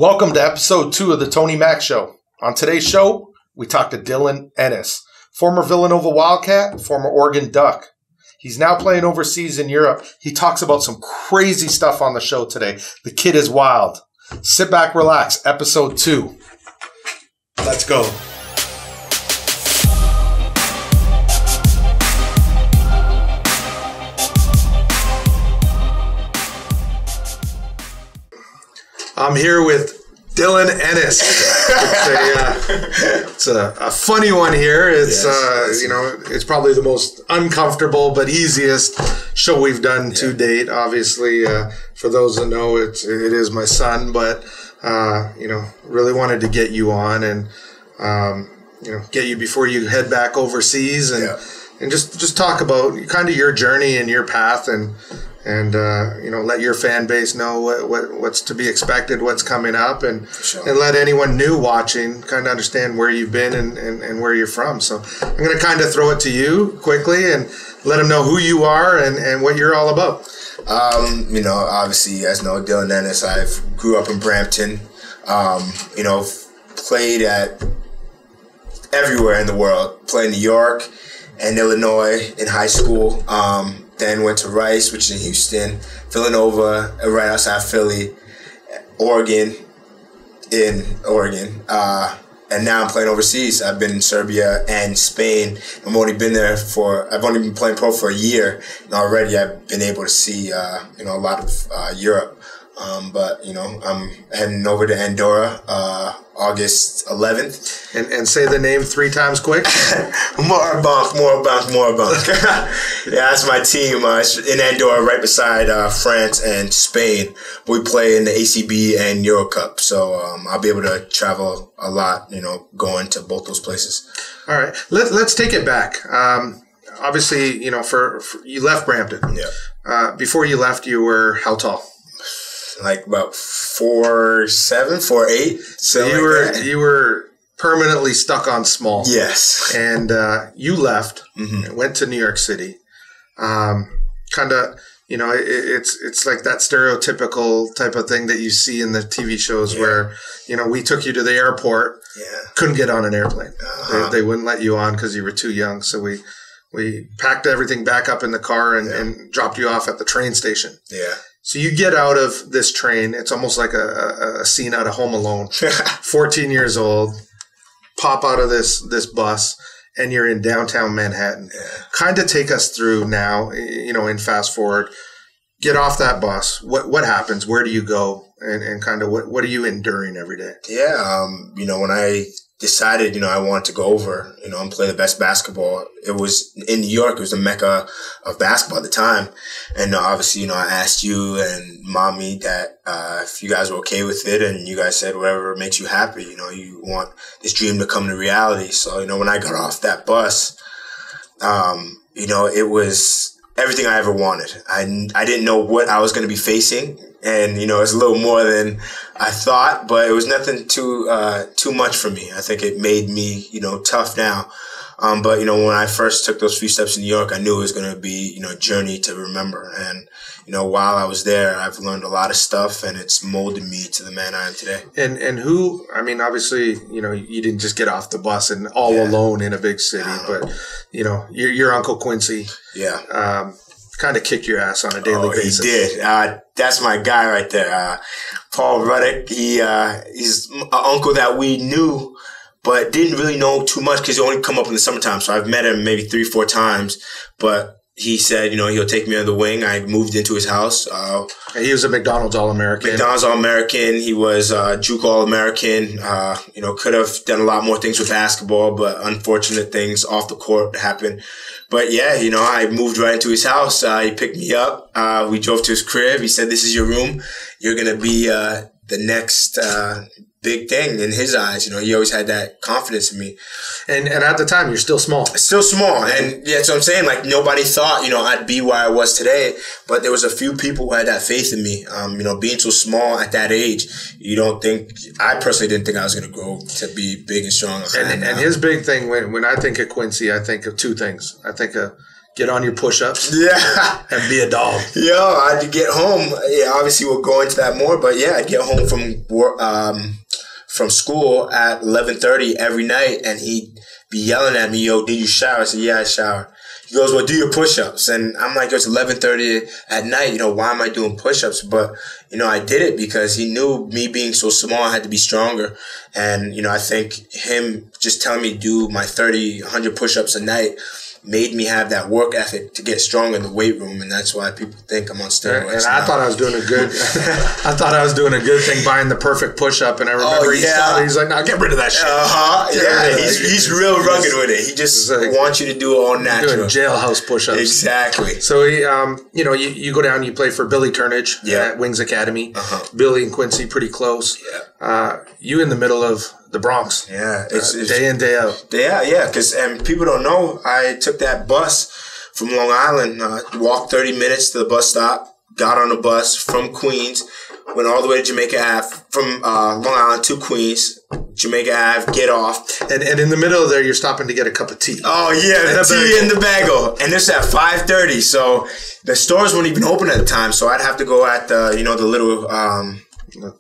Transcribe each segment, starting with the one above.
Welcome to episode 2 of the Tony Mac Show. On today's show, we talk to Dylan Ennis, former Villanova Wildcat, former Oregon Duck. He's now playing overseas in Europe. He talks about some crazy stuff on the show today. The kid is wild. Sit back, relax. Episode 2. Let's go. I'm here with Dylan Ennis. It's a funny one here. It's it's probably the most uncomfortable but easiest show we've done to date. Obviously, for those that know, it is my son, but really wanted to get you on and get you before you head back overseas and just talk about kind of your journey and your path and let your fan base know what's to be expected, what's coming up, and let anyone new watching kind of understand where you've been and where you're from. So I'm going to kind of throw it to you quickly and let them know who you are and what you're all about. Obviously, you guys know Dylan Ennis. I grew up in Brampton. Played at everywhere in the world. Played in New York and Illinois in high school. Then went to Rice, which is in Houston, Villanova, right outside Philly, Oregon, and now I'm playing overseas. I've been in Serbia and Spain. I've only been playing pro for a year, and already I've been able to see, a lot of Europe. But I'm heading over to Andorra, August 11th. And say the name 3 times quick. MoraBanc. Yeah, that's my team. In Andorra, right beside France and Spain. We play in the ACB and Euro Cup, so I'll be able to travel a lot. Going to both those places. All right, let's take it back. Obviously, for you left Brampton. Yeah. Before you left, you were how tall? Like about 4'7", 4'8". So you were permanently stuck on small. Yes. And you left and went to New York City. It's like that stereotypical type of thing that you see in the TV shows where, we took you to the airport, couldn't get on an airplane. They wouldn't let you on because you were too young. So we packed everything back up in the car and dropped you off at the train station. Yeah. So you get out of this train. It's almost like a scene out of Home Alone. 14 years old, pop out of this bus, and you're in downtown Manhattan. Yeah. Kind of take us through now, in fast forward. Get off that bus. What happens? Where do you go? And kind of what are you enduring every day? Yeah, when I decided, I wanted to go over, and play the best basketball. It was in New York. It was the mecca of basketball at the time. And obviously, I asked you and mommy that if you guys were okay with it, and you guys said whatever makes you happy. You want this dream to come to reality. So, when I got off that bus, it was everything I ever wanted. I didn't know what I was going to be facing. And, it's a little more than I thought, but it was nothing too much for me. I think it made me, tough now. But, when I first took those few steps in New York, I knew it was going to be, a journey to remember. And, while I was there, I've learned a lot of stuff, and it's molded me to the man I am today. And who, obviously, you didn't just get off the bus and all alone in a big city, but, your Uncle Quincy. Yeah. Kind of kicked your ass on a daily basis. He did. That's my guy right there. Paul Ruddick. He's an uncle that we knew, but didn't really know too much because he only come up in the summertime. So I've met him maybe 3-4 times, but he said, he'll take me under the wing. I moved into his house. He was a McDonald's All-American. He was Juke All-American. Could have done a lot more things with basketball, but unfortunate things off the court happened. But yeah, I moved right into his house. He picked me up. We drove to his crib. He said, "This is your room. You're going to be the next big thing in his eyes." He always had that confidence in me. And at the time, you're still small. Still small. And that's what I'm saying. Like, nobody thought, I'd be where I was today. But there was a few people who had that faith in me. Being so small at that age, I personally didn't think I was going to grow to be big and strong. And his big thing, when I think of Quincy, I think of 2 things. I think of get on your push-ups, and be a dog. Yo, I'd get home. Yeah, obviously we'll go into that more, but yeah, I'd get home from school at 11:30 every night, and he'd be yelling at me, "Yo, did you shower?" I said, "Yeah, I showered." He goes, "Well, do your push-ups." And I'm like, it's 11:30 at night. Why am I doing push-ups? But, I did it because he knew me being so small, I had to be stronger. And, I think him just telling me to do my 30, 100 push-ups a night made me have that work ethic to get stronger in the weight room, and that's why people think I'm on steroids. And I thought I was doing a good. I thought I was doing a good thing buying the perfect push-up, and I remember he's like, "No, get rid of that shit." He's real rugged with it. He just wants you to do it all natural. Doing jailhouse push-ups. Exactly. So you go down, you play for Billy Turnage at Wings Academy. Billy and Quincy pretty close. You in the middle of the Bronx. It's day in, day out. Yeah, because people don't know, I took that bus from Long Island, walked 30 minutes to the bus stop, got on the bus from Queens, went all the way to Jamaica Ave, from Long Island to Queens, Jamaica Ave, get off. And in the middle there, you're stopping to get a cup of tea. Oh, yeah, the tea in the bagel. And this at 5:30, so the stores weren't even open at the time, so I'd have to go at the little...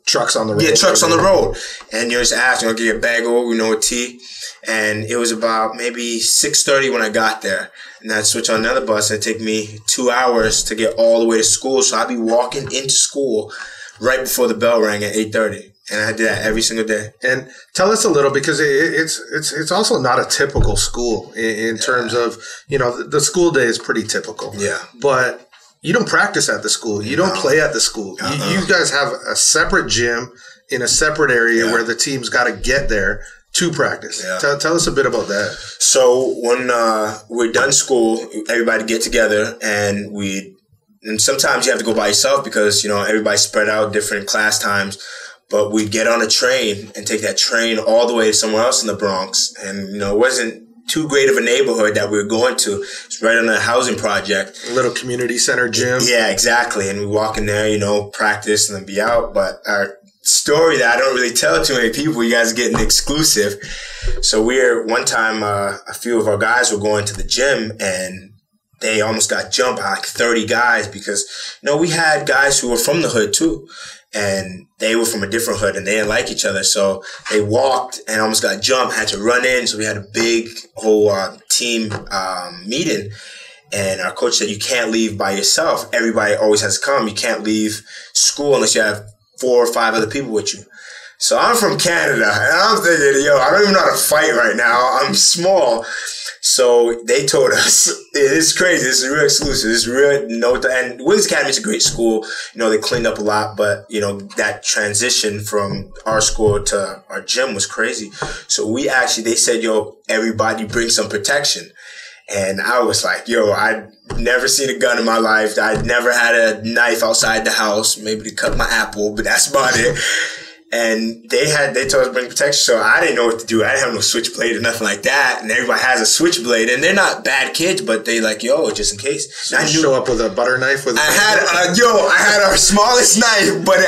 trucks on the road. Yeah, trucks on the road. And just ask, get a bagel, a tea. And it was about maybe 6:30 when I got there. And I'd switch on another bus. It'd take me 2 hours to get all the way to school. So I'd be walking into school right before the bell rang at 8:30. And I did that every single day. And tell us a little, because it's also not a typical school in terms of, the school day is pretty typical. Yeah. But you don't practice at the school. You don't play at the school. You guys have a separate gym in a separate area where the team's got to get there to practice. Tell us a bit about that. So when we're done school, everybody get together, and sometimes you have to go by yourself because, everybody's spread out, different class times. But we'd get on a train and take that train all the way to somewhere else in the Bronx. And, it wasn't too great of a neighborhood that we were going to. It's right on a housing project. A little community center gym. Yeah, exactly. And we walk in there, practice and then be out. But our story that I don't really tell too many people, you guys are getting exclusive. So one time, a few of our guys were going to the gym, and they almost got jumped by like 30 guys because, we had guys who were from the hood too. And they were from a different hood, and they didn't like each other. So they walked and almost got jumped, had to run in. So we had a big whole team meeting. And our coach said, you can't leave by yourself. Everybody always has to come. You can't leave school unless you have 4 or 5 other people with you. So I'm from Canada, and I'm thinking, I don't even know how to fight right now. I'm small. So they told us, it's crazy. This is real exclusive. This is real. And Wings Academy is a great school. They cleaned up a lot, but, that transition from our school to our gym was crazy. So they said, everybody bring some protection. And I was like, I'd never seen a gun in my life. I'd never had a knife outside the house, maybe to cut my apple, but that's about it. And they told us to bring protection, so I didn't know what to do. I didn't have no switchblade or nothing like that. And everybody has a switchblade, and they're not bad kids, but they like, just in case. So I show up with a butter knife. I had our smallest knife, but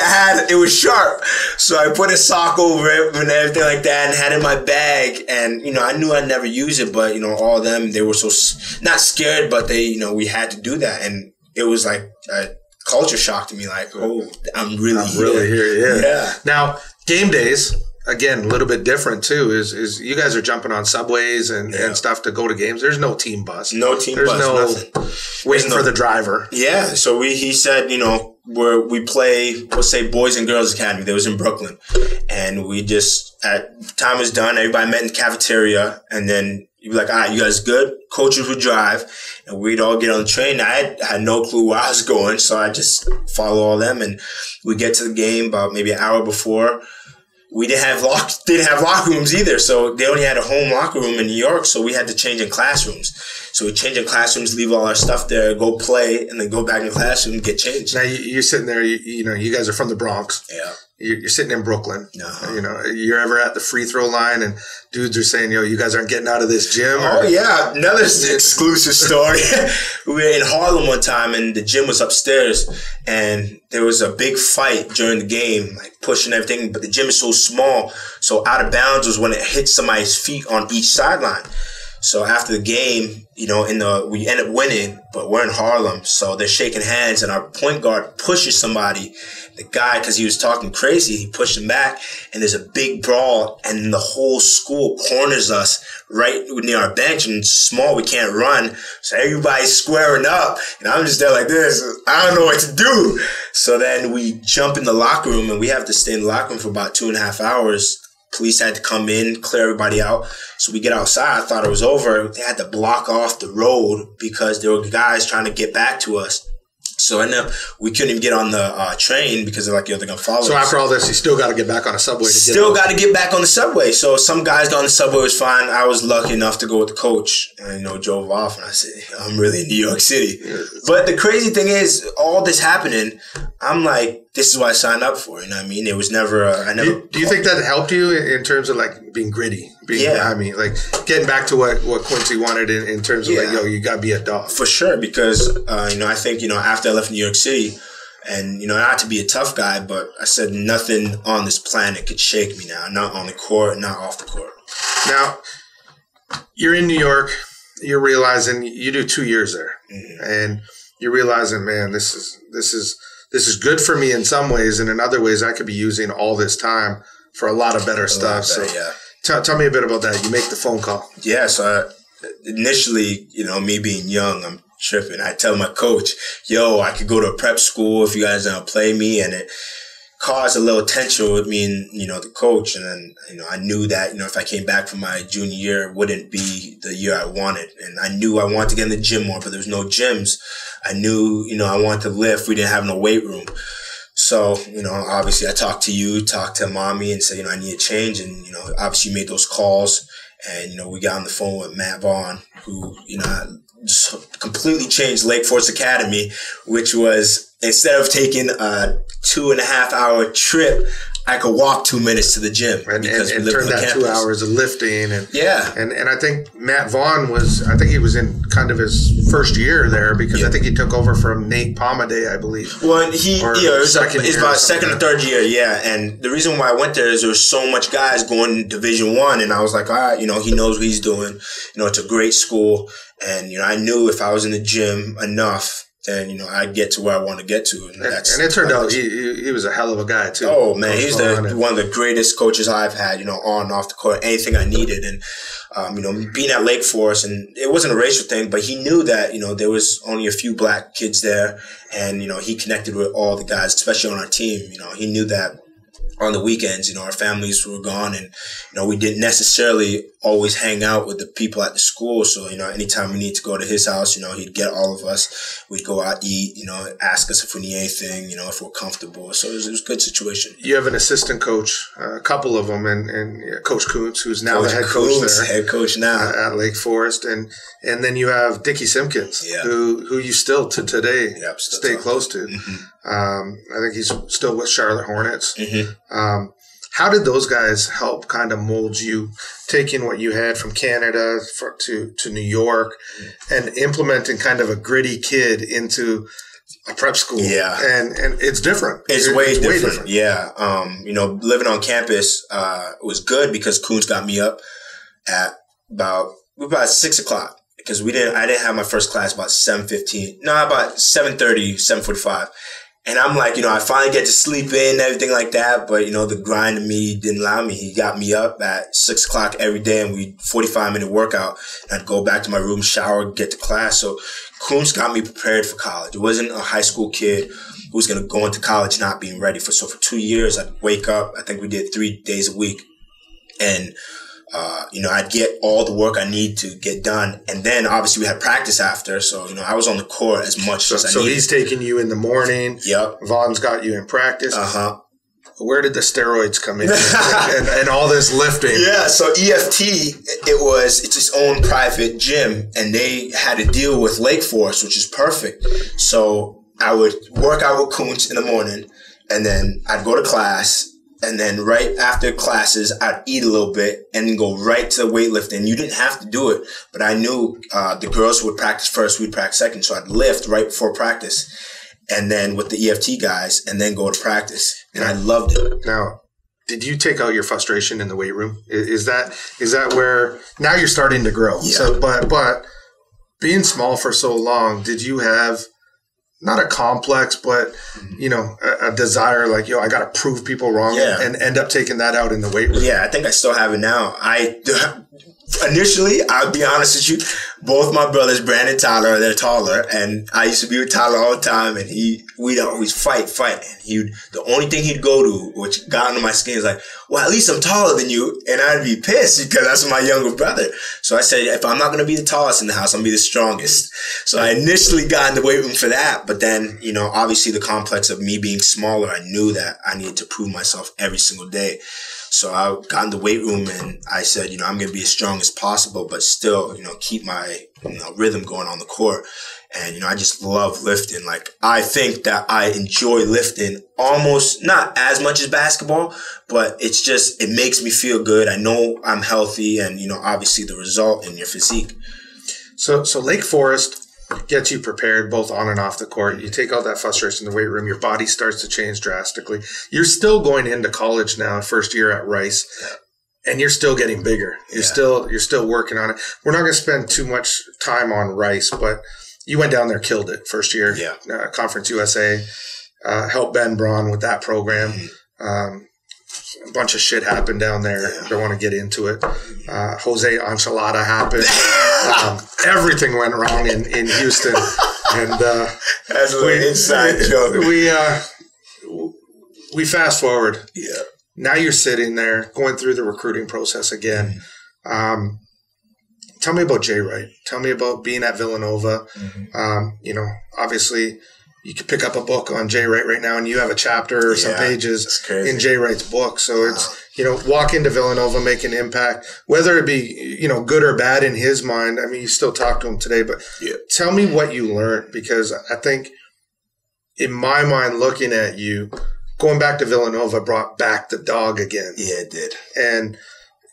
it was sharp. So I put a sock over it and everything like that, and had it in my bag. And I knew I'd never use it, but all of them, they were so not scared, but they we had to do that, and it was like culture shock to me, like, I'm really here. Yeah. Now, game days, again, a little bit different too, is you guys are jumping on subways and stuff to go to games. There's no team bus. No team bus, nothing. Waiting for the driver. Yeah. So he said, we play, let's say, Boys and Girls Academy. That was in Brooklyn. And we just, time was done, everybody met in the cafeteria, and then you'd be like, all right, you guys good? Coaches would drive, and we'd all get on the train. I had no clue where I was going, so I just follow all them, and we get to the game about maybe an hour before. We didn't have locker rooms either, so they only had a home locker room in New York, so we had to change in classrooms. So we change in classrooms, leave all our stuff there, go play, and then go back in the classroom and get changed. Now you're sitting there, you guys are from the Bronx. Yeah. You're sitting in Brooklyn. You're ever at the free throw line and dudes are saying, you guys aren't getting out of this gym? Oh, yeah. Another exclusive story. We were in Harlem one time, and the gym was upstairs, and there was a big fight during the game, like pushing everything, but the gym is so small, so out of bounds was when it hit somebody's feet on each sideline. So after the game, we end up winning, but we're in Harlem. So they're shaking hands and our point guard pushes somebody. The guy, because he was talking crazy, he pushed him back and there's a big brawl and the whole school corners us right near our bench and it's small, we can't run. So everybody's squaring up and I'm just there like this. I don't know what to do. So then we jump in the locker room and we have to stay in the locker room for about 2.5 hours. Police had to come in, clear everybody out. So we get outside. I thought it was over. They had to block off the road because there were guys trying to get back to us. So we couldn't even get on the train because they're like, they're going to follow us. So after all this, you still got to get back on a subway. Still got to get back on the subway. So some guys got on the subway, was fine. I was lucky enough to go with the coach and, drove off. And I said, I'm really in New York City. But the crazy thing is, all this happening, I'm like, this is what I signed up for. You know what I mean? It was never, Do you think that helped you in terms of like being gritty? Like getting back to what Quincy wanted in terms of you got to be a dog. For sure. Because, I think, after I left New York City and, not to be a tough guy, but I said nothing on this planet could shake me now. Not on the court, not off the court. Now, you're in New York. You're realizing you do 2 years there. Mm-hmm. And you're realizing, man, this is good for me in some ways, and in other ways, I could be using all this time for a lot of better stuff. Tell me a bit about that. You make the phone call. Yeah. So initially, me being young, I'm tripping. I tell my coach, I could go to a prep school if you guys don't play me, and it caused a little tension with me and, the coach. And then, I knew that, if I came back from my junior year, it wouldn't be the year I wanted. And I knew I wanted to get in the gym more, but there was no gyms. I knew, I wanted to lift. We didn't have no weight room. So, obviously I talked to mommy and said, I need a change. And, obviously made those calls and, we got on the phone with Matt Vaughn, who, just completely changed Lake Forest Academy, which was instead of taking a 2.5 hour trip, I could walk 2 minutes to the gym and turn that campus. 2 hours of lifting. And I think Matt Vaughn he was in kind of his first year there because I think he took over from Nate Palmaday, I believe. Well, it was about second or third year. Yeah. And the reason why I went there is there was so much guys going to Division I, and I was like, all right, he knows what he's doing. It's a great school. And, I knew if I was in the gym enough, then, I'd get to where I want to get to. And it turned out he was a hell of a guy, too. Oh, man, he's one of the greatest coaches I've had, on and off the court, anything I needed. And, being at Lake Forest, and it wasn't a racial thing, but he knew that, there was only a few black kids there. And, he connected with all the guys, especially on our team. He knew that on the weekends, our families were gone and, we didn't necessarily always hang out with the people at the school. So, anytime we need to go to his house, he'd get all of us. We'd go out, eat, ask us if we need anything, if we're comfortable. So it was a good situation. You have an assistant coach, a couple of them, and Coach Kuntz, who's now the head coach there. Head coach now. At Lake Forest. And then you have Dickie Simpkins, who you still to today stay close to. Mm-hmm. I think he's still with Charlotte Hornets. Mm-hmm. How did those guys help kind of mold you, taking what you had from Canada to New York and implementing kind of a gritty kid into a prep school? Yeah. And it's different. It's way different. Yeah. Living on campus was good because Kuntz got me up at about 6 o'clock because I didn't have my first class about 7:15. No, about 7:30, 7:45. And I'm like, I finally get to sleep in and everything like that. But, the grind of me didn't allow me. He got me up at 6 o'clock every day and we 45-minute workout. And I'd go back to my room, shower, get to class. So Kuntz got me prepared for college. It wasn't a high school kid who was going to go into college not being ready. So for 2 years, I'd wake up. I think we did 3 days a week. And I'd get all the work I need to get done. And then obviously we had practice after. So, I was on the court as much as I needed. So he's taking you in the morning. Yep. Vaughn's got you in practice. Uh-huh. Where did the steroids come in and all this lifting? Yeah. So EFT, it's its own private gym and they had to deal with Lake Forest, which is perfect. So I would work out with Kuntz in the morning and then I'd go to class. And then right after classes, I'd eat a little bit and then go right to the weightlifting. You didn't have to do it, but I knew the girls would practice first, we'd practice second. So I'd lift right before practice and then with the EFT guys and then go to practice. And I loved it. Now, did you take out your frustration in the weight room? Is that where now you're starting to grow? Yeah. So, but being small for so long, did you have not a complex, but a desire like, I got to prove people wrong and end up taking that out in the weight room? Yeah, I think I still have it now. Initially, I'll be honest with you, both my brothers, Brandon and Tyler, they're taller, and I used to be with Tyler all the time, and we'd always fight, and the only thing he'd go to, which got under my skin, is like, well, at least I'm taller than you, and I'd be pissed because that's my younger brother. So I said, if I'm not going to be the tallest in the house, I'm going to be the strongest. So I initially got in the weight room for that, but then, obviously the complex of me being smaller, I knew that I needed to prove myself every single day. So I got in the weight room and I said, I'm going to be as strong as possible, but still, keep my rhythm going on the court. And, I just love lifting. Like, I think that I enjoy lifting almost not as much as basketball, but it makes me feel good. I know I'm healthy and, obviously the result in your physique. So Lake Forest gets you prepared both on and off the court. You take all that frustration in the weight room. Your body starts to change drastically. You're still going into college now, first year at Rice, and you're still getting bigger. You're still working on it. We're not going to spend too much time on Rice, but you went down there, killed it first year. Yeah. Conference USA, helped Ben Braun with that program. A bunch of shit happened down there. Don't want to get into it. Jose Enchilada happened. Everything went wrong in Houston. And that's a little inside joke. We fast forward. Yeah. Now you're sitting there going through the recruiting process again. Tell me about Jay Wright. Tell me about being at Villanova. Obviously you could pick up a book on Jay Wright right now and you have a chapter or some pages in Jay Wright's book. So it's, walk into Villanova, make an impact, whether it be, good or bad in his mind. I mean, you still talk to him today, but tell me what you learned, because I think in my mind, looking at you, going back to Villanova brought back the dog again. Yeah, it did. And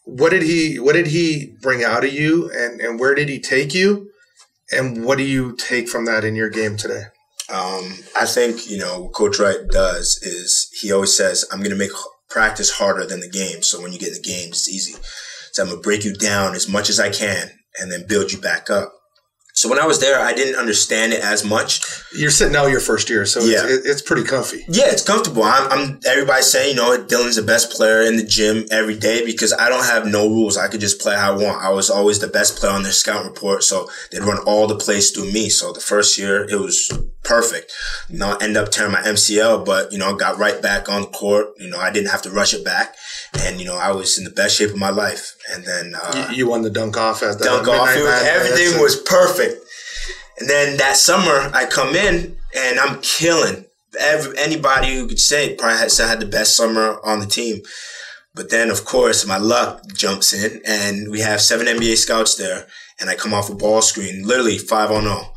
what did he bring out of you and where did he take you? And what do you take from that in your game today? I think, what Coach Wright does is he always says, I'm going to make practice harder than the game. So when you get in the game, it's easy. So I'm going to break you down as much as I can and then build you back up. So when I was there, I didn't understand it as much. You're sitting out your first year, so it's pretty comfy. Yeah, it's comfortable. Everybody saying, Dylan's the best player in the gym every day because I don't have no rules. I could just play how I want. I was always the best player on their scout report, so they'd run all the plays through me. So the first year, it was perfect. I ended up tearing my MCL, but, got right back on the court. I didn't have to rush it back. And, I was in the best shape of my life. And then you won the dunk off at the everything was perfect. And then that summer, I come in and I'm killing. Anybody who could say probably had the best summer on the team. But then, of course, my luck jumps in, and we have 7 NBA scouts there, and I come off a ball screen, literally 5-on-0.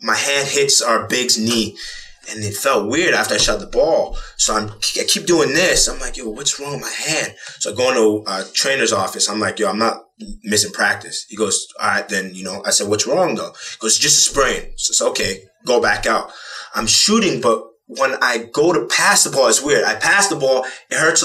My hand hits our big's knee, and it felt weird after I shot the ball. So I keep doing this. I'm like, yo, what's wrong with my hand? So I go into a trainer's office. I'm like, yo, I'm not missing practice. He goes, all right, then, I said, what's wrong though? He goes, just a sprain. So it's okay, go back out. I'm shooting, but when I go to pass the ball, it's weird. I pass the ball, it hurts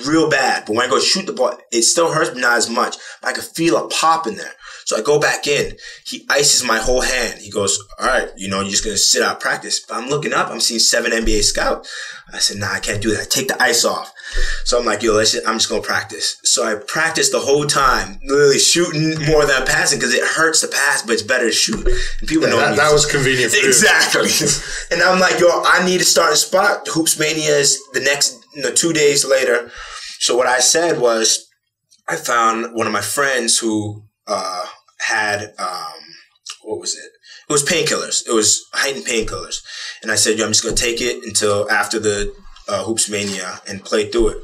real bad. But when I go shoot the ball, it still hurts, but not as much. But I can feel a pop in there. So I go back in. He ices my whole hand. He goes, all right, you're just going to sit out practice. But I'm looking up. I'm seeing 7 NBA scouts. I said, nah, I can't do that. Take the ice off. So I'm like, yo, I'm just going to practice. So I practiced the whole time, literally shooting more than passing because it hurts to pass, but it's better to shoot. And people know that was convenient for you. Exactly. And I'm like, yo, I need to start a spot. Hoops Mania is the next 2 days later. So what I said was I found one of my friends who had, what was it? It was painkillers. It was heightened painkillers. And I said, yo, I'm just going to take it until after the Hoops Mania and play through it.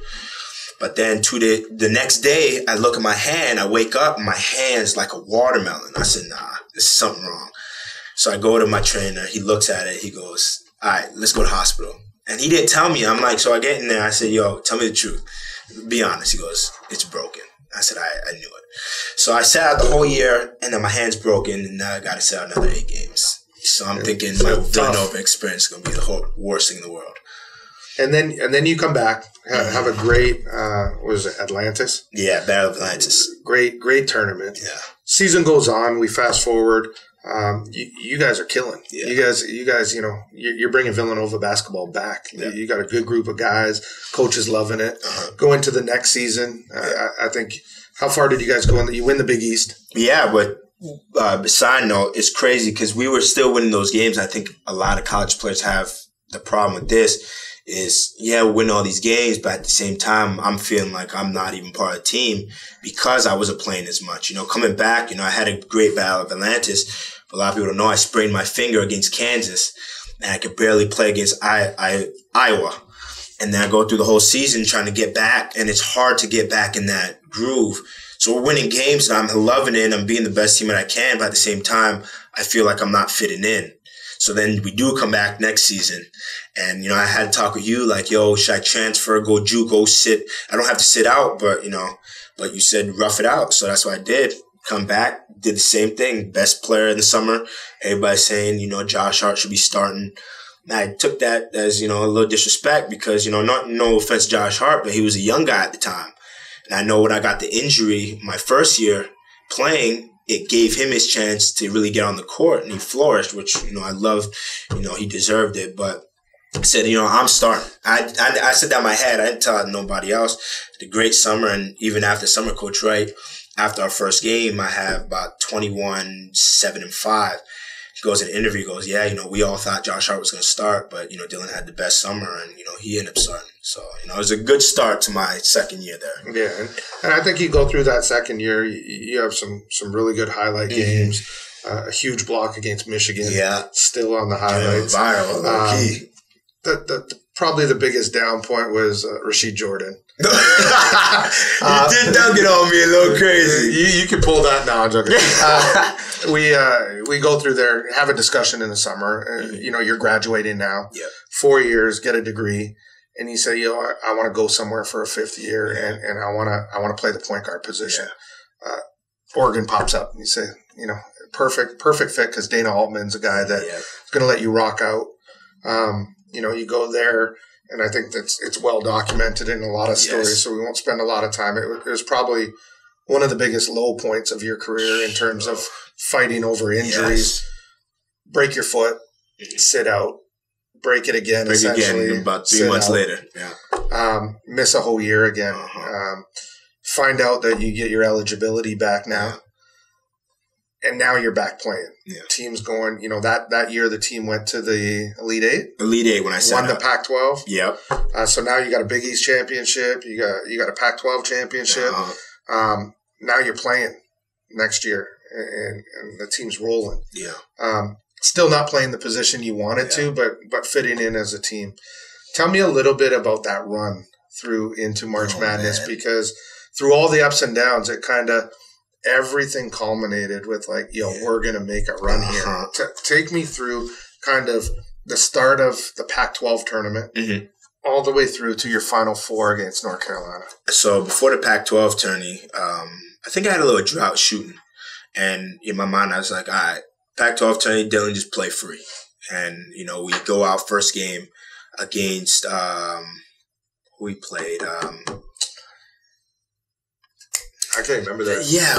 But then the next day, I look at my hand. I wake up, and my hand's like a watermelon. I said, nah, there's something wrong. So I go to my trainer. He looks at it. He goes, all right, let's go to the hospital. And he didn't tell me. I'm like, so I get in there. I said, yo, tell me the truth. Be honest. He goes, it's broken. I said, I knew it. So I sat out the whole year, and then my hand's broken, and now I got to sit out another 8 games. So I'm thinking my Villanova experience is going to be the worst thing in the world. And then you come back, have a great, what was it, Atlantis? Yeah, Battle of Atlantis. Great tournament. Yeah. Season goes on. We fast forward. You guys are killing. Yeah. You guys, you're bringing Villanova basketball back. Yeah. You got a good group of guys. Coaches loving it. Go into the next season. I think, how far did you guys go? You win the Big East. Yeah, but side note, it's crazy because we were still winning those games. I think a lot of college players have the problem with this is, we win all these games, but at the same time, I'm feeling like I'm not even part of the team because I wasn't playing as much. Coming back, I had a great Battle of Atlantis. But a lot of people don't know I sprained my finger against Kansas, and I could barely play against Iowa. And then I go through the whole season trying to get back, and it's hard to get back in that groove. So we're winning games, and I'm loving it, and I'm being the best team that I can, but at the same time, I feel like I'm not fitting in. So then we do come back next season. And, I had to talk with you like, yo, should I transfer, go juke, go sit? I don't have to sit out, but you said rough it out. So that's what I did. Come back, did the same thing. Best player in the summer. Everybody's saying, Josh Hart should be starting. And I took that as, a little disrespect because, no offense to Josh Hart, but he was a young guy at the time. And I know when I got the injury my first year playing, it gave him his chance to really get on the court, and he flourished, which, I loved. He deserved it. But I said, I'm starting. I said that in my head. I didn't tell nobody else. The great summer, and even after summer, Coach Wright, after our first game, I have about 21, 7, and 5. He goes in an interview, he goes, we all thought Josh Hart was going to start, but, Dylan had the best summer, and, he ended up starting. So, it was a good start to my second year there. Yeah, and I think you go through that second year, you have some really good highlight games, a huge block against Michigan, still on the highlights. Viral, key. Probably the biggest down point was Rasheed Jordan. You did dunk it on me a little crazy. You can pull that now. I'm joking. We go through there, have a discussion in the summer. You're graduating now. Yep. 4 years, get a degree, and you say, I want to go somewhere for a fifth year, and I want to play the point guard position. Yeah. Oregon pops up, and you say, perfect fit because Dana Altman's a guy that is going to let you rock out. You go there, and I think it's well documented in a lot of stories, so we won't spend a lot of time. It was probably one of the biggest low points of your career in terms of fighting over injuries. Break your foot, sit out, break it again, about 3 months later. Yeah. Miss a whole year again. Find out that you get your eligibility back now. And now you're back playing. Yeah. Team's going, that year the team went to the Elite Eight. Elite Eight when I said won the Pac-12. Yep. So now you got a Big East championship. You got a Pac-12 championship. Now you're playing next year, and the team's rolling. Yeah. Still not playing the position you wanted to, but fitting in as a team. Tell me a little bit about that run through into March Madness, because through all the ups and downs, it kind of everything culminated with we're going to make a run here. Take me through kind of the start of the Pac-12 tournament all the way through to your Final Four against North Carolina. So before the Pac-12 tourney, I think I had a little drought shooting. And in my mind, I was like, all right, Pac-12 tourney, Dylan, just play free. And, we go out first game against who we played. I can't remember that. Yeah.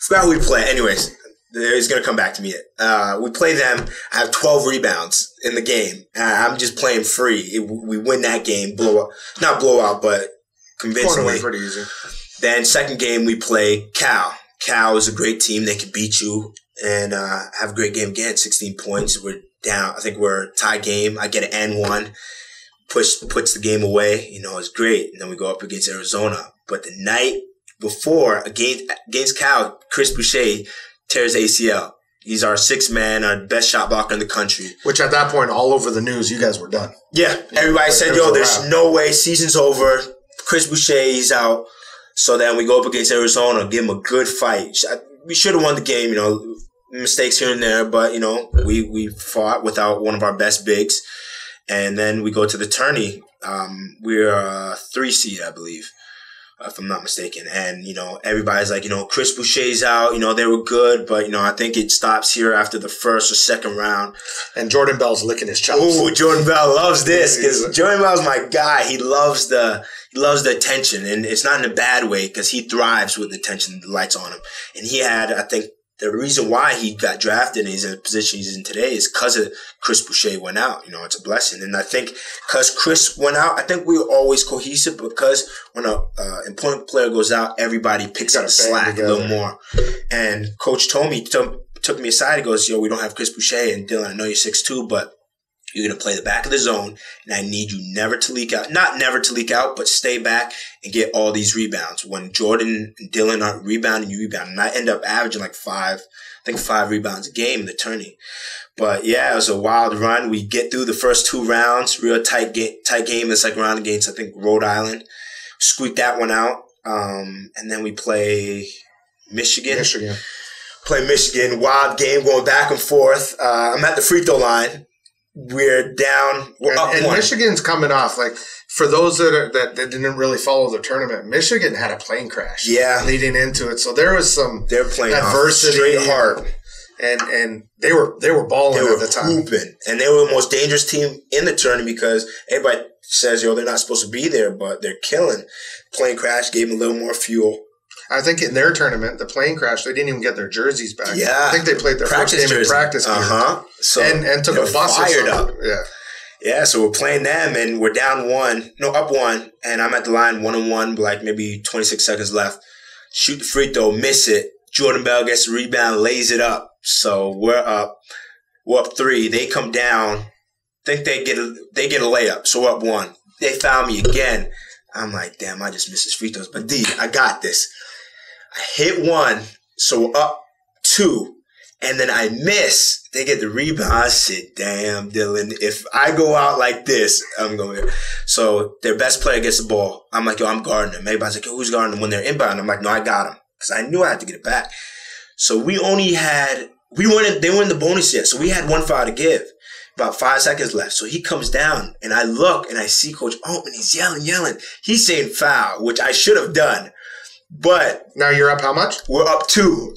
Forgot who we play. Anyways, it's going to come back to me. We play them. I have 12 rebounds in the game. I'm just playing free. We win that game. Not blowout, but convincingly. Away pretty easy. Then second game, we play Cal. Cal is a great team. They can beat you and have a great game again. 16 points. We're down. I think we're tie game. I get an N1. Puts the game away, it's great. And then we go up against Arizona. But the night before, against Cal, Chris Boucher tears ACL. He's our sixth man, our best shot blocker in the country. Which at that point, all over the news, you guys were done. Yeah. Everybody said, there's no way. Season's over. Chris Boucher, he's out. So then we go up against Arizona, give him a good fight. We should have won the game, mistakes here and there. But, we fought without one of our best bigs. And then we go to the tourney. We're a 3 seed, I believe. if I'm not mistaken. And, everybody's like, Chris Boucher's out. They were good, but, I think it stops here after the first or second round. And Jordan Bell's licking his chops. Oh, Jordan Bell loves this because Jordan Bell's my guy. He loves the attention, and it's not in a bad way because he thrives with the attention, the lights on him. And he had, I think, the reason why he got drafted and he's in the position he's in today is because of Chris Boucher went out. It's a blessing. And I think because Chris went out, I think we were always cohesive because when an important player goes out, everybody picks up the slack a little more. And Coach told me, took me aside, he goes, we don't have Chris Boucher. And Dylan, I know you're 6'2", but you're going to play the back of the zone, and I need you never to leak out. Not never to leak out, but stay back and get all these rebounds. When Jordan and Dylan are rebounding, you rebound. And I end up averaging like 5 rebounds a game in the tourney. But, yeah, it was a wild run. We get through the first 2 rounds, real tight game in the second round against, I think, Rhode Island. Squeaked that one out. And then we play Michigan. Play Michigan. Wild game going back and forth. I'm at the free throw line. We're down. We're up and one. Michigan's coming off. Like, for those that didn't really follow the tournament, Michigan had a plane crash. Yeah, leading into it, so there was some they're playing adversity, straight hard, and they were balling at the time. Hooping, and they were the most dangerous team in the tournament because everybody says they're not supposed to be there, but they're killing. Plane crash gave them a little more fuel. I think in their tournament, the plane crash, they didn't even get their jerseys back. Yeah. I think they played their first game in practice gear. So and took a bus fired up. Yeah. Yeah, so we're playing them, and we're up one, and I'm at the line 1-on-1, like maybe 26 seconds left. Shoot the free throw, miss it. Jordan Bell gets the rebound, lays it up. So we're up 3. They come down. Think they get a layup. So we're up 1. They foul me again. I'm like, damn, I just missed his free throws. But D, I got this. I hit 1, so we're up 2, and then I miss. They get the rebound. I said, damn, Dylan, if I go out like this, I'm going to. So their best player gets the ball. I'm like, I'm guarding him. Everybody's like, who's guarding him when they're inbound? I'm like, no, I got him. Because I knew I had to get it back. So they weren't in the bonus yet, so we had 1 foul to give. About 5 seconds left. So he comes down, and I look, and I see Coach Altman. He's yelling. He's saying foul, which I should have done. But now you're up how much? We're up 2.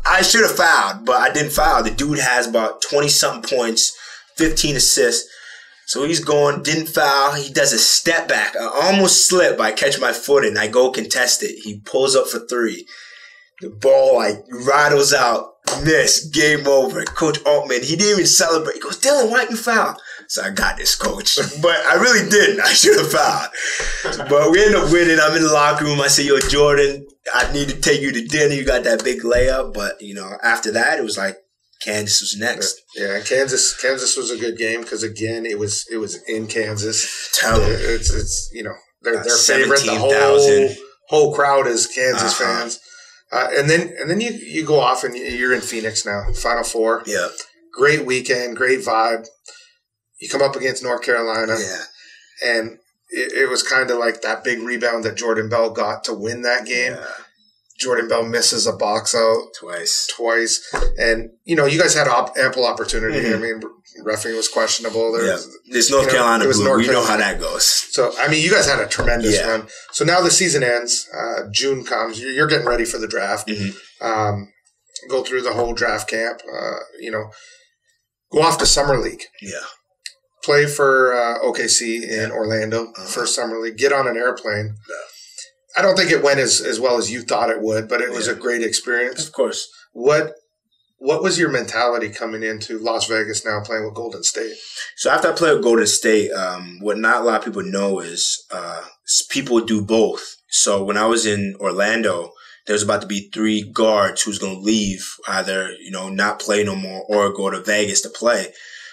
I should have fouled, but I didn't foul. The dude has about 20-something points, 15 assists. So he's going, didn't foul. He does a step back. I almost slip. I catch my foot, and I go contest it. He pulls up for 3. The ball, rattles out. Miss. Game over. Coach Altman, he didn't even celebrate. He goes, Dylan, why didn't you foul? So I got this, coach. But I really didn't. I should have fouled. But we end up winning. I'm in the locker room. I say, yo, Jordan, I need to take you to dinner. You got that big layup. But, after that, it was like Kansas was next. Yeah, Kansas was a good game because, again, it was in Kansas. Tell them. It's their favorite. The whole crowd is Kansas fans. And then you go off and you're in Phoenix now, Final Four. Yeah. Great weekend, great vibe. You come up against North Carolina. Yeah. And it was kind of like that big rebound that Jordan Bell got to win that game. Yeah. Jordan Bell misses a box out twice. And, you guys had ample opportunity. Mm-hmm. I mean, reffing was questionable. This North Carolina blue. We know how that goes. So, I mean, you guys had a tremendous run. So now the season ends. June comes. You're getting ready for the draft. Mm-hmm. Go through the whole draft camp. Go off to Summer League. Yeah. Play for OKC in Orlando, first Summer League. Get on an airplane. Yeah. I don't think it went as well as you thought it would, but it was a great experience. Of course. What was your mentality coming into Las Vegas now playing with Golden State? So after I played with Golden State, what not a lot of people know is people do both. So when I was in Orlando, there was about to be 3 guards who's going to leave, either, not play no more or go to Vegas to play.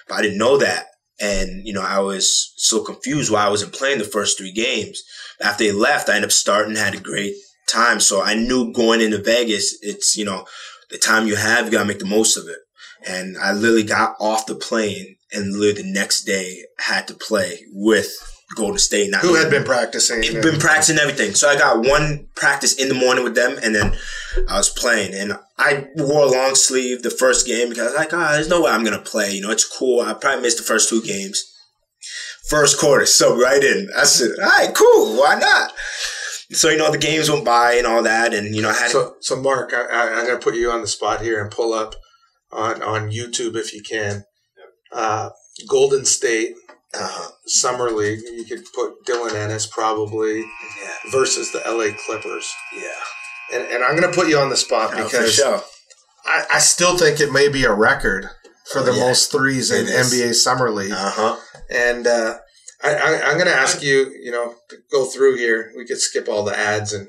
But I didn't know that. And, I was so confused why I wasn't playing the first 3 games. After they left, I ended up starting, had a great time. So I knew going into Vegas, it's, the time you have, you got to make the most of it. And I literally got off the plane and literally the next day had to play with Golden State. Who had been practicing. Been practicing everything. So I got 1 practice in the morning with them, and then I was playing. And I wore a long sleeve the first game because I was like, there's no way I'm going to play. It's cool. I probably missed the first 2 games. First quarter, sub right in. I said, all right, cool. Why not? So, the games went by and all that, and, I had... So Mark, I'm going to put you on the spot here and pull up on YouTube if you can. Golden State Summer League. You could put Dylan Ennis probably versus the LA Clippers. Yeah. And I'm going to put you on the spot because I still think it may be a record for the most threes in NBA Summer League. And I'm going to ask you, to go through here. We could skip all the ads and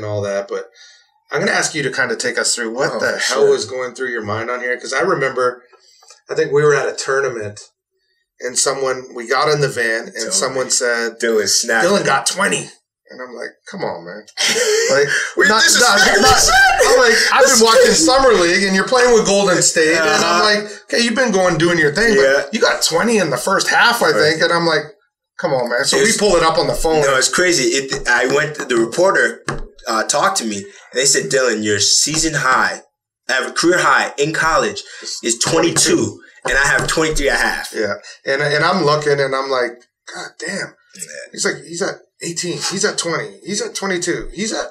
all that, but I'm going to ask you to kind of take us through what the hell was going through your mind on here. Because I remember, I think we were at a tournament and we got in the van and someone said, Dylan got 20. And I'm like, come on, man. Like, I'm like, I've been watching Summer League and you're playing with Golden State. And I'm like, okay, you've been doing your thing, but you got 20 in the first half, I think. And I'm like, come on, man. So we pull it up on the phone. No, it's crazy. The reporter talked to me and they said, Dylan, your season high, career high in college is 22. And I have 23 and a half. Yeah. And I'm looking and I'm like, God damn. He's like, he's at 18. He's at 20. He's at 22. He's at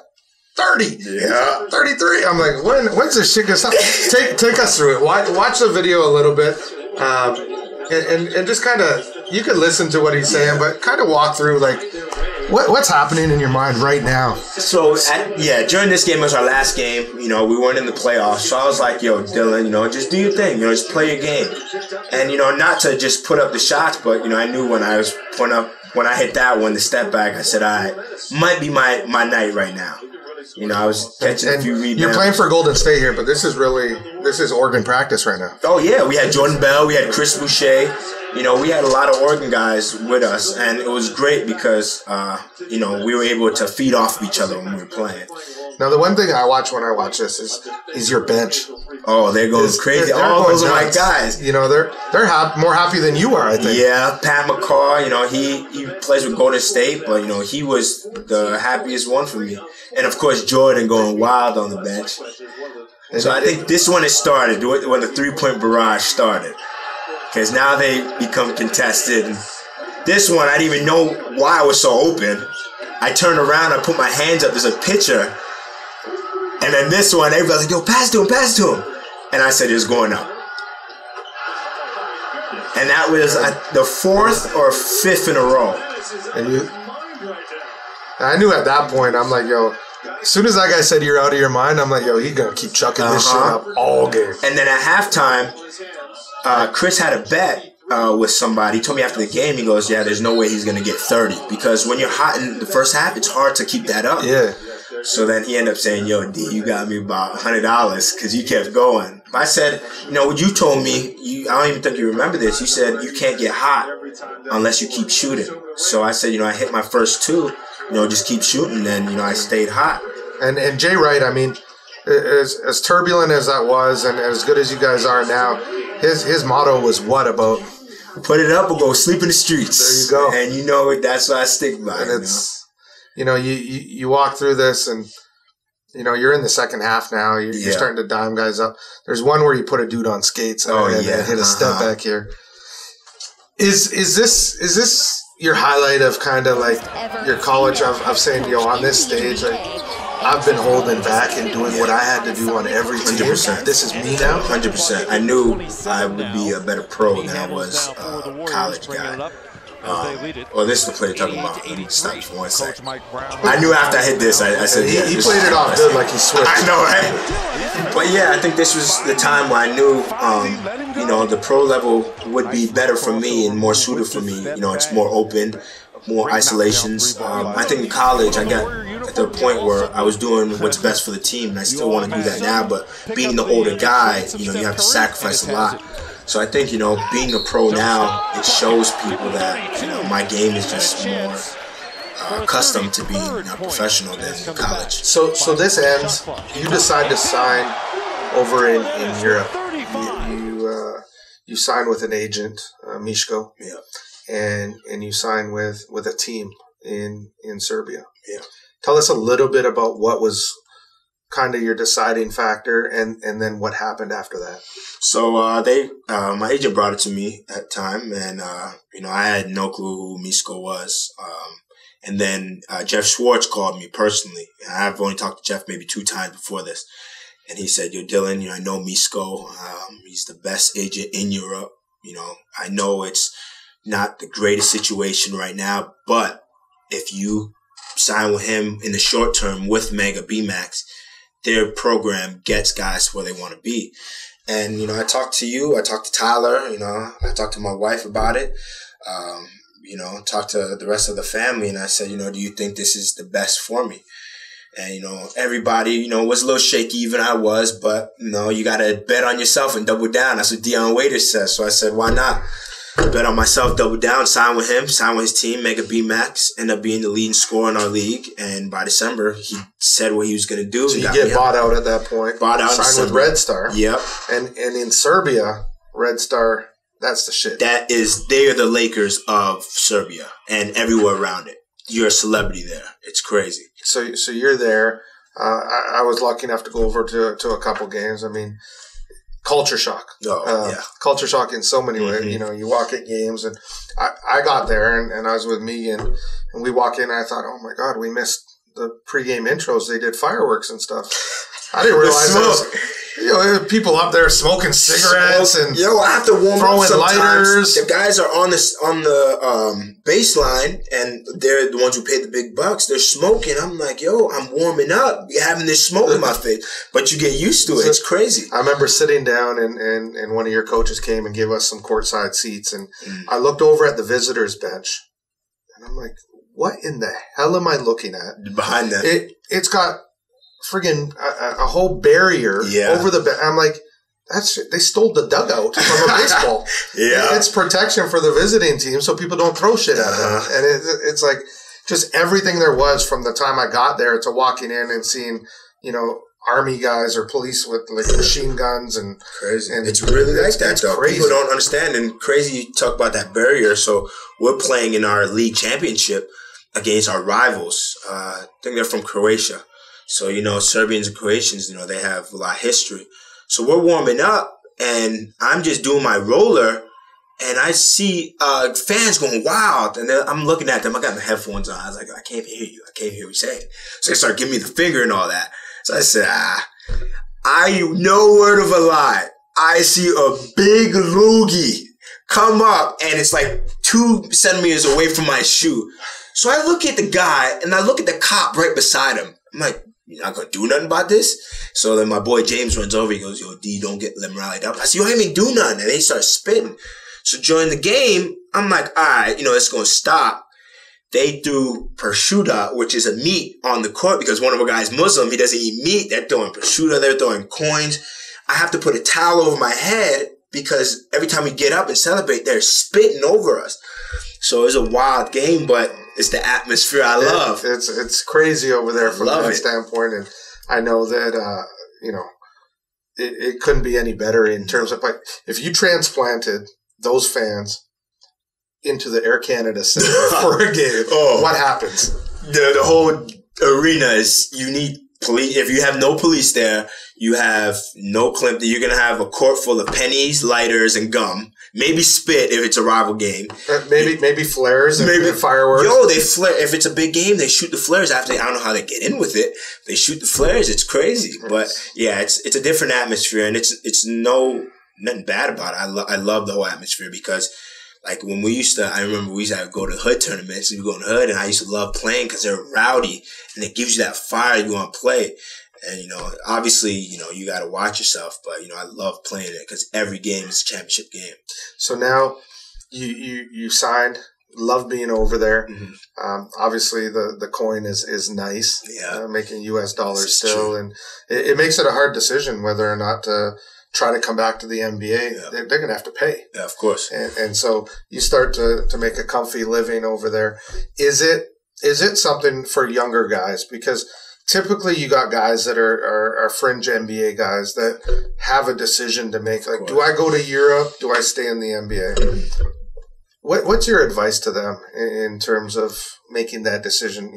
30. Yeah. He's at 33. I'm like, when's this shit gonna stop? Take us through it. Watch the video a little bit. And just kind of, you could listen to what he's saying, but kind of walk through like what's happening in your mind right now. So during this game, it was our last game. We weren't in the playoffs, so I was like, "Yo, Dylan, just do your thing. Just play your game." And not to just put up the shots, but I knew when I was when I hit that one, the step back, I said, "All right, might be my night right now." I was catching a few rebounds. You're playing for Golden State here, but this is Oregon practice right now. Oh yeah, we had Jordan Bell, we had Chris Boucher. We had a lot of Oregon guys with us, and it was great because, we were able to feed off of each other when we were playing. Now, the one thing I watch when I watch this is your bench. Oh, they're going crazy. Those are my guys. They're more happy than you are, I think. Yeah, Pat McCaw, he plays with Golden State, but, he was the happiest one for me. And, of course, Jordan going wild on the bench. So I think this one has started, when the three-point barrage started. Because now they become contested. And this one, I didn't even know why I was so open. I turned around, I put my hands up, there's a pitcher. And then this one, everybody's like, yo, pass to him. And I said, it's going up. And that was the fourth or fifth in a row. And I knew at that point, I'm like, yo, as soon as that guy said you're out of your mind, I'm like, yo, he's going to keep chucking this shit up all game. And then at halftime, Chris had a bet with somebody. He told me after the game, he goes, yeah, there's no way he's going to get 30. Because when you're hot in the first half, it's hard to keep that up. Yeah. So then he ended up saying, yo, D, you got me about $100 because you kept going. I said, what you told me, I don't even think you remember this. You said you can't get hot unless you keep shooting. So I said, I hit my first two, just keep shooting. And, I stayed hot. And Jay Wright, I mean, as turbulent as that was and as good as you guys are now, his motto was what about? Put it up or go sleep in the streets. There you go. And that's what I stick by. And it's, you walk through this and, you're in the second half now. You're starting to dime guys up. There's one where you put a dude on skates and hit a step back here. Is this your highlight of kind of like your college of saying, on this stage, I've been holding back and doing what I had to do on every team. 100%. This is me now? 100%. I knew I would be a better pro than I was a college guy. This is the play you're talking about. Let me stop for 1 second. I knew after I hit this, I said, he played it off good like he switched. I know, right? But yeah, I think this was the time where I knew, the pro level would be better for me and more suited for me. It's more open, more isolations. I think in college, I got at the point where I was doing what's best for the team, and I still want to do that now. But being the older guy, you have to sacrifice a lot. So I think, being a pro now, it shows people that, my game is just more accustomed to being professional than college. So this ends. You decide to sign over in Europe. You sign with an agent, Mishko. Yeah. And you sign with a team in Serbia. Yeah. Tell us a little bit about what was kind of your deciding factor and then what happened after that. So my agent brought it to me at the time, and I had no clue who Mishko was. And then Jeff Schwartz called me personally. I've only talked to Jeff maybe 2 times before this. And he said, yo, Dylan, I know Misko. He's the best agent in Europe. I know it's not the greatest situation right now, but if you sign with him in the short term with Mega BMAX, their program gets guys where they want to be. And, I talked to you, I talked to Tyler, I talked to my wife about it, talked to the rest of the family, and I said, do you think this is the best for me? And, everybody, was a little shaky, even I was, but, you got to bet on yourself and double down. That's what Deion Waiters says. So I said, why not? Bet on myself, double down, sign with him, sign with his team, Mega BMAX, end up being the leading scorer in our league. And by December, he said what he was going to do. So you get bought out at that point. Bought out. Signed with Red Star. Yep. And in Serbia, Red Star, that's the shit. They are the Lakers of Serbia and everywhere around it. You're a celebrity there. It's crazy. So you're there. I was lucky enough to go over to a couple games. I mean, culture shock. Yeah. Culture shock in so many ways. You walk at games, and I got there, and I was with Megan, and we walk in, and I thought, oh my God, we missed the pregame intros. They did fireworks and stuff. I didn't realize there was people up there smoking cigarettes and I have to warm throwing up sometimes. lighters. The guys are on the baseline, and they're the ones who pay the big bucks. They're smoking. I'm like, I'm warming up. You're having this smoke in my face, but you get used to it. It's crazy. I remember sitting down, and one of your coaches came and gave us some courtside seats, and I looked over at the visitors bench, and I'm like, what in the hell am I looking at? Behind that, it's got friggin' a whole barrier over the bench. I'm like, they stole the dugout from a baseball. It's protection for the visiting team so people don't throw shit at them. And it's like just everything there was from the time I got there to walking in and seeing, army guys or police with like machine guns and crazy. And it's really like that though. Crazy. People don't understand, and crazy you talk about that barrier. So we're playing in our league championship against our rivals. I think they're from Croatia. So, Serbians and Croatians, they have a lot of history. So we're warming up, and I'm just doing my roller, and I see fans going wild. And I'm looking at them. I got my headphones on. I was like, I can't hear you. I can't hear what you're saying. So they start giving me the finger and all that. So I said, no word of a lie. I see a big loogie come up, and it's like 2 centimeters away from my shoe. So I look at the guy, and I look at the cop right beside him. I'm like, you're not going to do nothing about this? So then my boy James runs over. He goes, yo, D, don't get them rallied up. I said, I ain't do nothing. And they start spitting. So during the game, I'm like, all right, it's going to stop. They threw prosciutto, which is a meat, on the court because one of our guys Muslim. He doesn't eat meat. They're throwing prosciutto. They're throwing coins. I have to put a towel over my head because every time we get up and celebrate, they're spitting over us. So it was a wild game, but it's the atmosphere I love. It's crazy over there from that standpoint, and I know that it couldn't be any better in terms of like if you transplanted those fans into the Air Canada Center for a game, what happens? The whole arena is you need police. If you have no police there, you have no clip. You're gonna have a court full of pennies, lighters, and gum. Maybe spit if it's a rival game. Maybe flares and fireworks. They flare. If it's a big game, they shoot the flares after. I don't know how they get in with it. They shoot the flares. It's crazy. But yeah, it's a different atmosphere, and it's nothing bad about it. I love the whole atmosphere because like when I remember we used to go to hood tournaments and we go to hood, and I used to love playing because they're rowdy and it gives you that fire you want to play. And, obviously, you got to watch yourself. But, I love playing it because every game is a championship game. So now you signed, love being over there. Mm-hmm. Obviously, the coin is nice, making U.S. dollars still. True. And it makes it a hard decision whether or not to try to come back to the NBA. Yeah. They're going to have to pay. Yeah, of course. And so you start to make a comfy living over there. Is it something for younger guys? Because typically, you got guys that are fringe NBA guys that have a decision to make. Like, do I go to Europe? Do I stay in the NBA? What's your advice to them in terms of making that decision?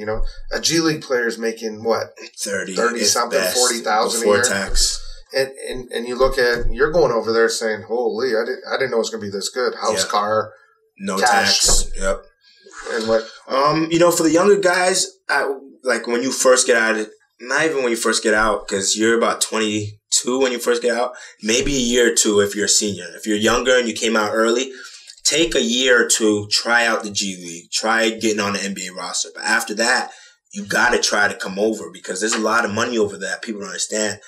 A G League player is making what? 30 something, 40,000 a year. Before tax. And you look at, you're going over there saying, holy, I didn't know it was going to be this good. House, car, no cash. tax. Yep. And what? For the younger guys, like when you first get out of it, not even when you first get out, because you're about 22 when you first get out, maybe a year or two if you're a senior. If you're younger and you came out early, take a year or two, try out the G League, try getting on the NBA roster. But after that, you got to try to come over because there's a lot of money over there. People don't understand.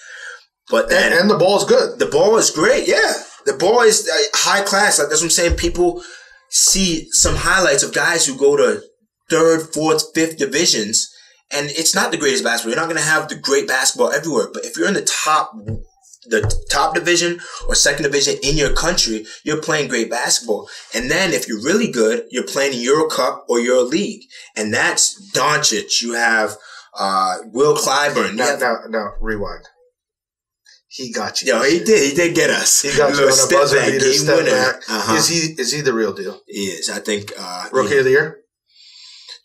But then, and the ball's good. The ball is great, yeah. The ball is high class. Like that's what I'm saying. People see some highlights of guys who go to 3rd, 4th, 5th divisions, and it's not the greatest basketball. You're not going to have the great basketball everywhere. But if you're in the top division or 2nd division in your country, you're playing great basketball. And then if you're really good, you're playing in Euro Cup or Euro League. And that's Doncic. You have Will Clyburn. Now, rewind. He got you. Yo, he did. He did get us. He got you on a buzzer beater, step back. Uh-huh. Is he the real deal? He is. I think. Rookie of the year?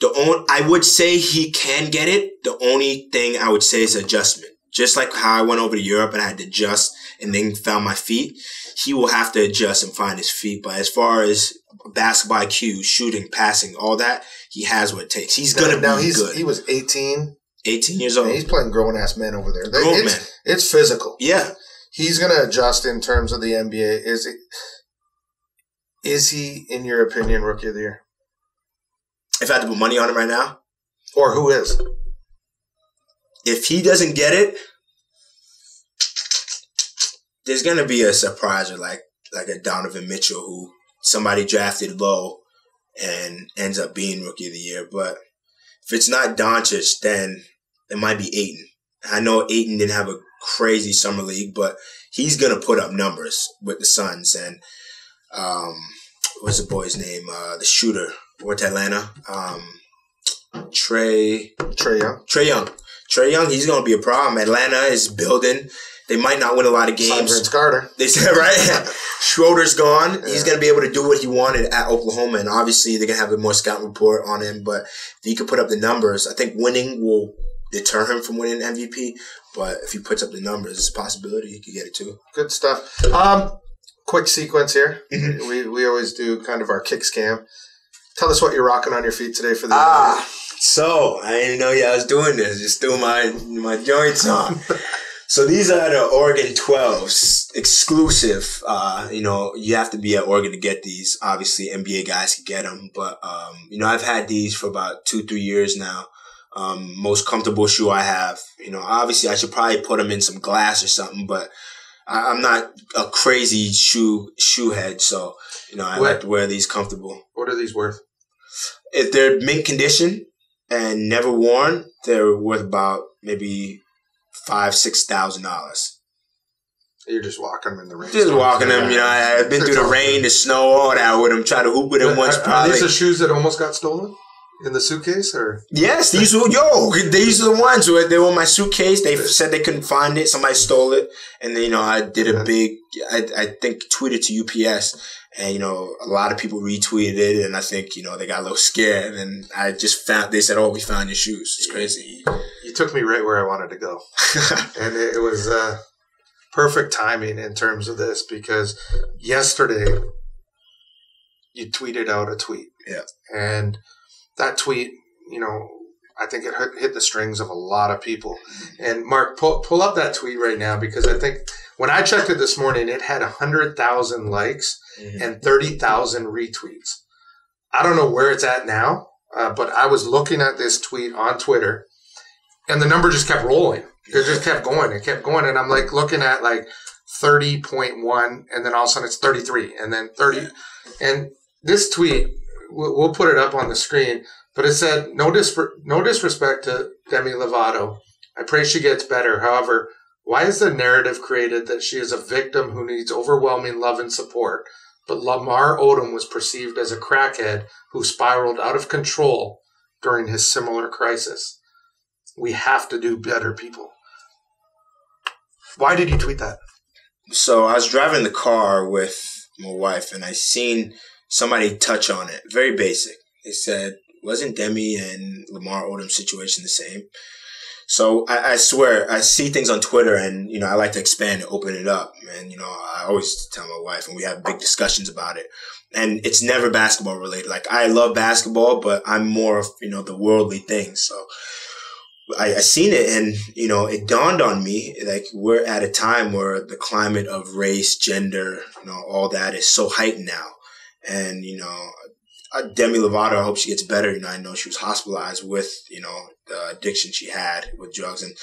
I would say he can get it. The only thing I would say is adjustment. Just like how I went over to Europe and I had to adjust and then found my feet, he will have to adjust and find his feet. But as far as basketball IQ, shooting, passing, all that, he has what it takes. He's going to be good. He was 18. 18 years old. He's playing grown-ass men over there. Grown men. It's physical. Yeah. He's going to adjust in terms of the NBA. Is he, in your opinion, Rookie of the Year? If I had to put money on him right now? Or who is? If he doesn't get it, there's going to be a surpriser like a Donovan Mitchell who somebody drafted low and ends up being Rookie of the Year. But if it's not Doncic, then it might be Ayton. I know Ayton didn't have a crazy summer league, but he's going to put up numbers with the Suns. And what's the boy's name? The shooter. Went to Atlanta. Trae Young, he's going to be a problem. Atlanta is building. They might not win a lot of games. Vince Carter. They said, right? Schroeder's gone. Yeah. He's going to be able to do what he wanted at Oklahoma. And obviously, they're going to have a more scout report on him. But if he could put up the numbers, I think winning will deter him from winning MVP. But if he puts up the numbers, it's a possibility he could get it too. Good stuff. Quick sequence here. Mm-hmm. We always do kind of our kick scam. Tell us what you're rocking on your feet today for the So I didn't know I was doing this. Just threw my joints on. So these are the Oregon 12s, exclusive. You have to be at Oregon to get these. Obviously, NBA guys can get them. But, I've had these for about 2-3 years now. Most comfortable shoe I have. Obviously, I should probably put them in some glass or something. But I'm not a crazy shoe head. So, I like to wear these comfortable. What are these worth? If they're mint condition and never worn, they're worth about maybe $5,000-$6,000. You're just walking them in the rain. Just walking them, I've been through the rain, the snow, all that with them. Try to hoop with them once. Are these the shoes that almost got stolen in the suitcase, or? Yes, these are the ones where they were in my suitcase. They said they couldn't find it. Somebody stole it, and then I did a big, I think tweeted to UPS. And, a lot of people retweeted it, and I think, they got a little scared. And I just they said, we found your shoes. It's crazy. You took me right where I wanted to go. And it was perfect timing in terms of this, because yesterday you tweeted out a tweet. Yeah. And that tweet, I think it hit the strings of a lot of people. And Mark, pull up that tweet right now, because I think when I checked it this morning, it had 100,000 likes and 30,000 retweets. I don't know where it's at now, but I was looking at this tweet on Twitter, and the number just kept rolling. It just kept going. It kept going. And I'm like looking at like 30.1, and then all of a sudden it's 33, and then 30. And this tweet, we'll put it up on the screen, but it said, no disrespect to Demi Lovato. I pray she gets better. However, why is the narrative created that she is a victim who needs overwhelming love and support, but Lamar Odom was perceived as a crackhead who spiraled out of control during his similar crisis? We have to do better, people. Why did you tweet that? So I was driving the car with my wife, and I seen somebody touch on it. Very basic. They said, wasn't Demi and Lamar Odom's situation the same? So I swear, I see things on Twitter and, I like to expand and open it up. And, I always tell my wife and we have big discussions about it. And it's never basketball related. Like, I love basketball, but I'm more of, the worldly things. So I seen it and, it dawned on me, like, we're at a time where the climate of race, gender, all that is so heightened now. And, Demi Lovato, I hope she gets better. I know she was hospitalized with, the addiction she had with drugs, and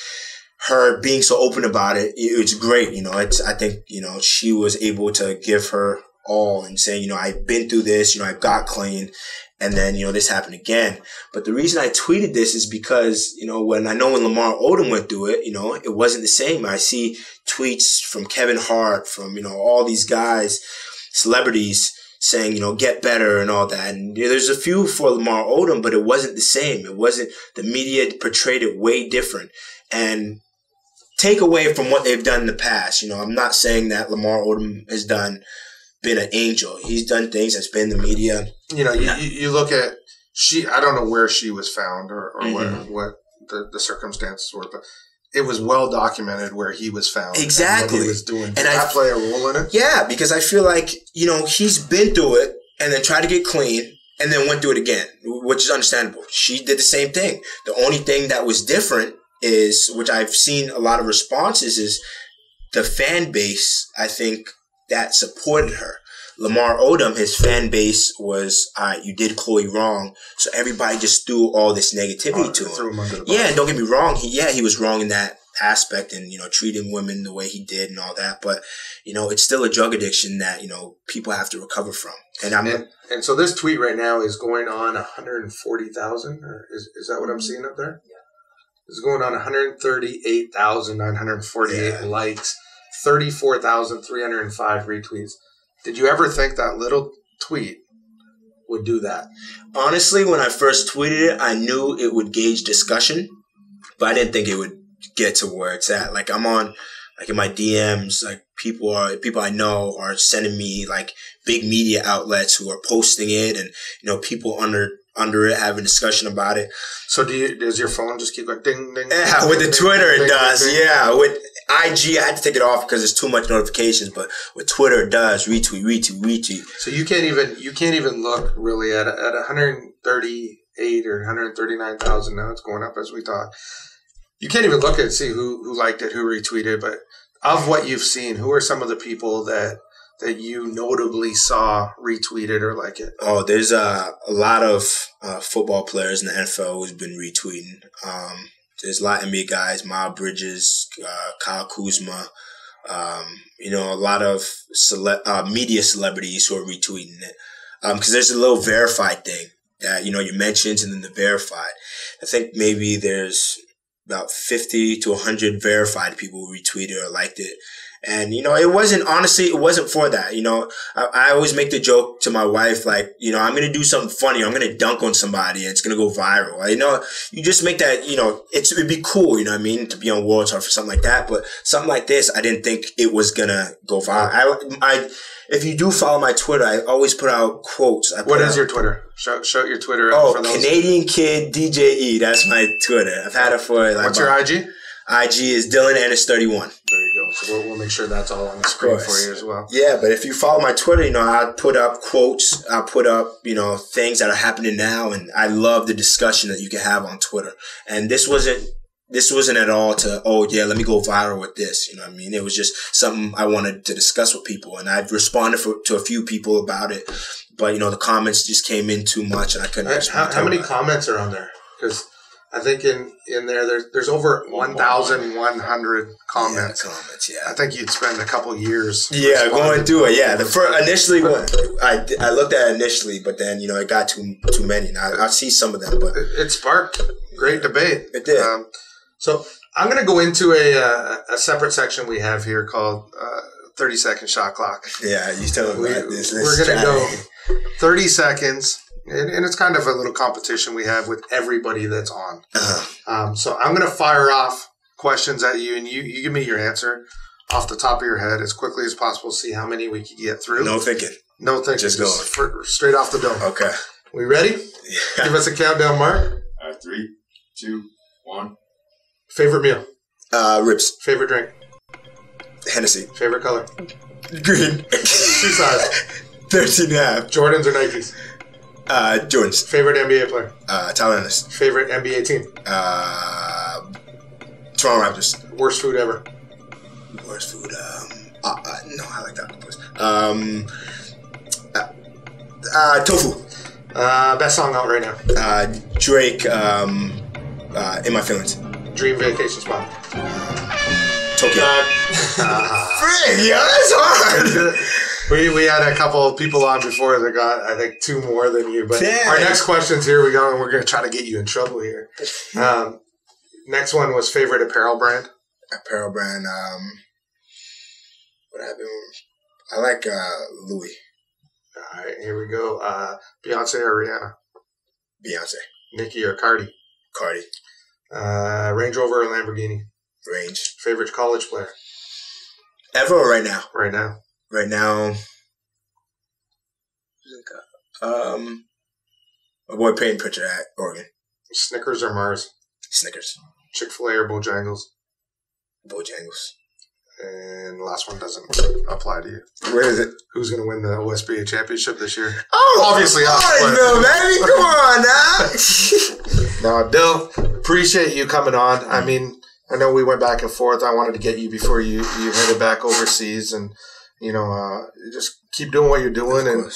her being so open about it, it's great. I think, she was able to give her all and saying, I've been through this, I got clean, and then, this happened again. But the reason I tweeted this is because, when Lamar Odom went through it, it wasn't the same. I see tweets from Kevin Hart, from, all these guys, celebrities, saying, get better and all that. And there's a few for Lamar Odom, but it wasn't the same. It wasn't, the media portrayed it way different. And take away from what they've done in the past. I'm not saying that Lamar Odom has been an angel. He's done things that's been in the media. You look at, I don't know where she was found or what the circumstances were, but it was well documented where he was found. Exactly. And what he was doing. Did that play a role in it? Yeah, because I feel like, he's been through it and then tried to get clean and then went through it again, which is understandable. She did the same thing. The only thing that was different is, which I've seen a lot of responses, is the fan base, I think, that supported her. Lamar Odom, his fan base was, you did Chloe wrong. So everybody just threw all this negativity to him. Threw him under the bus. Yeah, and don't get me wrong. He was wrong in that aspect and, treating women the way he did and all that. But, it's still a drug addiction that, people have to recover from. And so this tweet right now is going on 140,000, or is that what I'm seeing up there? Yeah. It's going on 138,948 likes, 34,305 retweets. Did you ever think that little tweet would do that? Honestly, when I first tweeted it, I knew it would gauge discussion, but I didn't think it would get to where it's at. Like, I'm on, like, in my DMs, like, people I know are sending me, like, big media outlets who are posting it, and, people under it having discussion about it. So does your phone just keep going ding, ding? Yeah, with the Twitter it does. Ding. Yeah, with IG, I had to take it off because there's too much notifications. But with Twitter, it does retweet. So you can't even look really at 138 or 139,000 now. It's going up as we talk. You can't even look at see who liked it, who retweeted. But of what you've seen, who are some of the people that you notably saw retweeted or like it? Oh, there's a lot of football players in the NFL who's been retweeting. There's a lot of NBA guys, Miles Bridges, Kyle Kuzma, a lot of media celebrities who are retweeting it. Because there's a little verified thing that, your mentions and then the verified. I think maybe there's about 50 to 100 verified people who retweeted or liked it. And, it wasn't for that. I always make the joke to my wife, like, I'm going to do something funny. I'm going to dunk on somebody and it's going to go viral. You just make that, it'd be cool, to be on World Tour for something like that. But something like this, I didn't think it was going to go viral. If you do follow my Twitter, I always put out quotes. What is your Twitter? Show your Twitter. Oh, for those. Canadian Kid DJE. That's my Twitter. I've had it for What's your IG? IG is Dylan Ennis 31. There you go. So we'll make sure that's all on the screen for you as well. Yeah, but if you follow my Twitter, I put up quotes. I put up, things that are happening now, and I love the discussion that you can have on Twitter. And this wasn't at all to, let me go viral with this. It was just something I wanted to discuss with people, and I've responded to a few people about it. But the comments just came in too much, and I couldn't respond. How many comments are on there? Because I think in there's over 1,100 comments. Yeah, comments, yeah. I think you'd spend a couple years. Yeah, going through it. Yeah, initially when I looked at it initially, but then it got too many. Now I see some of them, but it sparked great debate. It did. So I'm going to go into a separate section we have here called 30-second shot clock. Yeah, you tell me about this. We're going to go 30 seconds. And it's kind of a little competition we have with everybody that's on. Uh-huh. So I'm going to fire off questions at you, and you give me your answer off the top of your head as quickly as possible. See how many we can get through. No thinking. Just going. Straight off the dome. Okay. We ready? Yeah. Give us a countdown, Mark. 3, 2, 1. Favorite meal? Ribs. Favorite drink? Hennessy. Favorite color? Green. Shoe size? 13.5. Jordans or Nikes? Jordans. Favorite NBA player? Tyler Ennis. Favorite NBA team? Toronto Raptors. Worst food ever? Worst food? No, I like that octopus. Tofu. Best song out right now? Drake, In My Feelings. Dream vacation spot? Tokyo. Frick, yo, that's hard. We had a couple of people on before that got, I think, 2 more than you. But Dang. Our next question's here we go, and we're going to try to get you in trouble here. Next one was favorite apparel brand? Apparel brand, what happened? I like Louis. All right, here we go. Beyonce or Rihanna? Beyonce. Nicki or Cardi? Cardi. Range Rover or Lamborghini? Range. Favorite college player? Ever or right now? Right now. Right now, my boy Peyton Pritchard at Oregon. Snickers or Mars? Snickers. Chick-fil-A or Bojangles? Bojangles. And the last one doesn't apply to you. Where is it? Who's going to win the OSBA championship this year? Oh, obviously us. No, baby, come on now. No, Bill, appreciate you coming on. I mean, I know we went back and forth. I wanted to get you before you headed back overseas, and just keep doing what you're doing and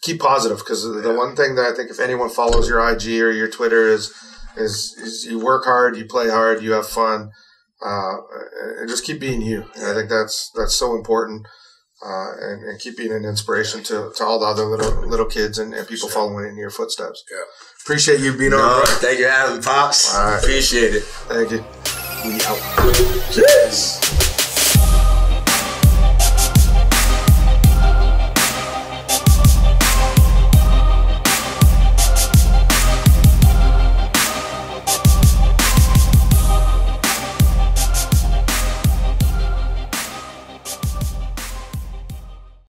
keep positive. Because the one thing that I think if anyone follows your IG or your Twitter is you work hard, you play hard, you have fun. And just keep being you. And I think that's so important, and keep being an inspiration to all the other little kids and people following in your footsteps. Yeah, appreciate you being on. Thank you for having me, Pops. All right. Appreciate it. Thank you. We out. Cheers.